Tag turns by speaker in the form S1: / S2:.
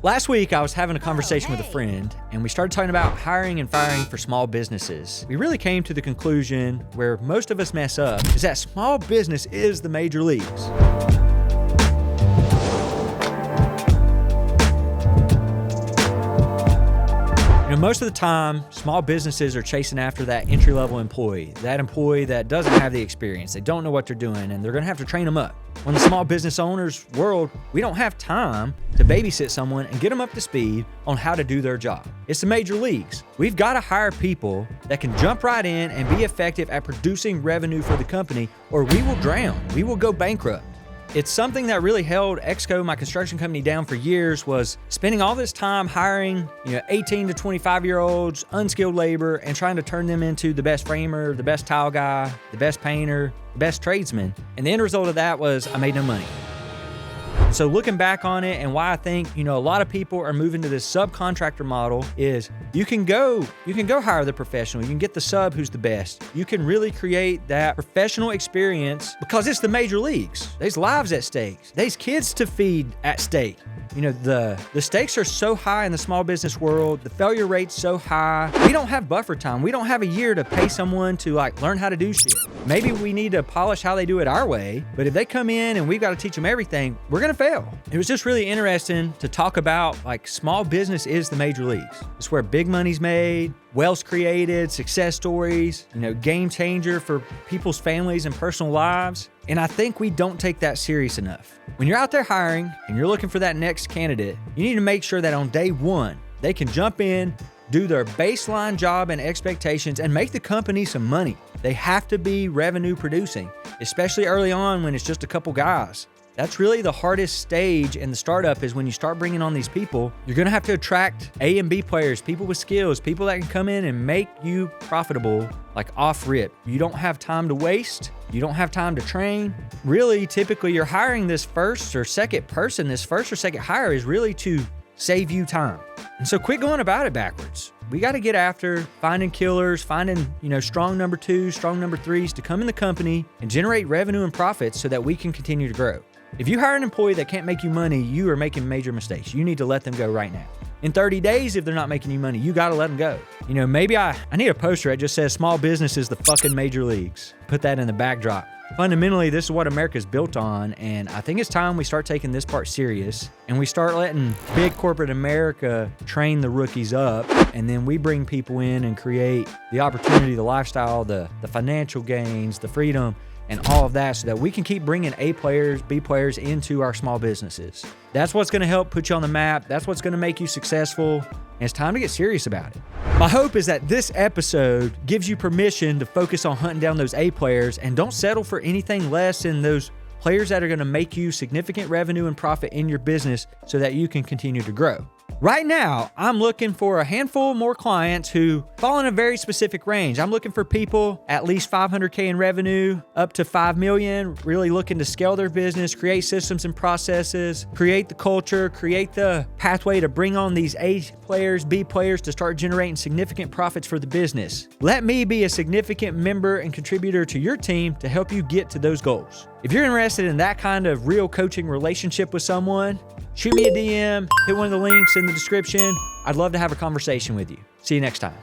S1: Last week, I was having a conversation with a friend, and we started talking about hiring and firing for small businesses. We really came to the conclusion where most of us mess up is that small business is the major leagues. Most of the time, small businesses are chasing after that entry-level employee, that doesn't have the experience, they don't know what they're doing, and they're gonna have to train them up. When the small business owner's world, we don't have time to babysit someone and get them up to speed on how to do their job. It's the major leagues. We've got to hire people that can jump right in and be effective at producing revenue for the company, or we will drown, we will go bankrupt. It's something that really held Exco, my construction company, down for years, was spending all this time hiring 18 to 25-year-olds, unskilled labor, and trying to turn them into the best framer, the best tile guy, the best painter, the best tradesman. And the end result of that was I made no money. So looking back on it and why I think, a lot of people are moving to this subcontractor model is you can go hire the professional. You can get the sub who's the best. You can really create that professional experience because it's the major leagues. There's lives at stake. There's kids to feed at stake. The stakes are so high in the small business world. The failure rate's so high. We don't have buffer time. We don't have a year to pay someone to learn how to do shit. Maybe we need to polish how they do it our way, but if they come in and we've got to teach them everything, we're going to fail. It was just really interesting to talk about small business is the major leagues. It's where big money's made, wealth's created, success stories, game changer for people's families and personal lives. And I think we don't take that serious enough. When you're out there hiring and you're looking for that next candidate, you need to make sure that on day one, they can jump in, do their baseline job and expectations, and make the company some money. They have to be revenue producing, especially early on when it's just a couple guys. That's really the hardest stage in the startup is when you start bringing on these people. You're going to have to attract A and B players, people with skills, people that can come in and make you profitable off rip. You don't have time to waste. You don't have time to train. Really, typically you're hiring this first or second person. This first or second hire is really to save you time. And so quit going about it backwards. We got to get after finding killers, finding, strong number twos, strong number threes to come in the company and generate revenue and profits so that we can continue to grow. If you hire an employee that can't make you money, you are making major mistakes. You need to let them go right now. In 30 days, if they're not making you money, you got to let them go. Maybe I need a poster that just says small business is the fucking major leagues. Put that in the backdrop. Fundamentally, this is what America's built on, and I think it's time we start taking this part serious and we start letting big corporate America train the rookies up, and then we bring people in and create the opportunity, the lifestyle, the financial gains, the freedom, and all of that so that we can keep bringing A players, B players into our small businesses. That's what's going to help put you on the map. That's what's going to make you successful. And it's time to get serious about it. My hope is that this episode gives you permission to focus on hunting down those A players and don't settle for anything less than those players that are going to make you significant revenue and profit in your business so that you can continue to grow. Right now, I'm looking for a handful more clients who fall in a very specific range. I'm looking for people at least $500K in revenue, up to $5 million, really looking to scale their business, create systems and processes, create the culture, create the pathway to bring on these A players, B players to start generating significant profits for the business. Let me be a significant member and contributor to your team to help you get to those goals. If you're interested in that kind of real coaching relationship with someone, shoot me a DM, hit one of the links in the description. I'd love to have a conversation with you. See you next time.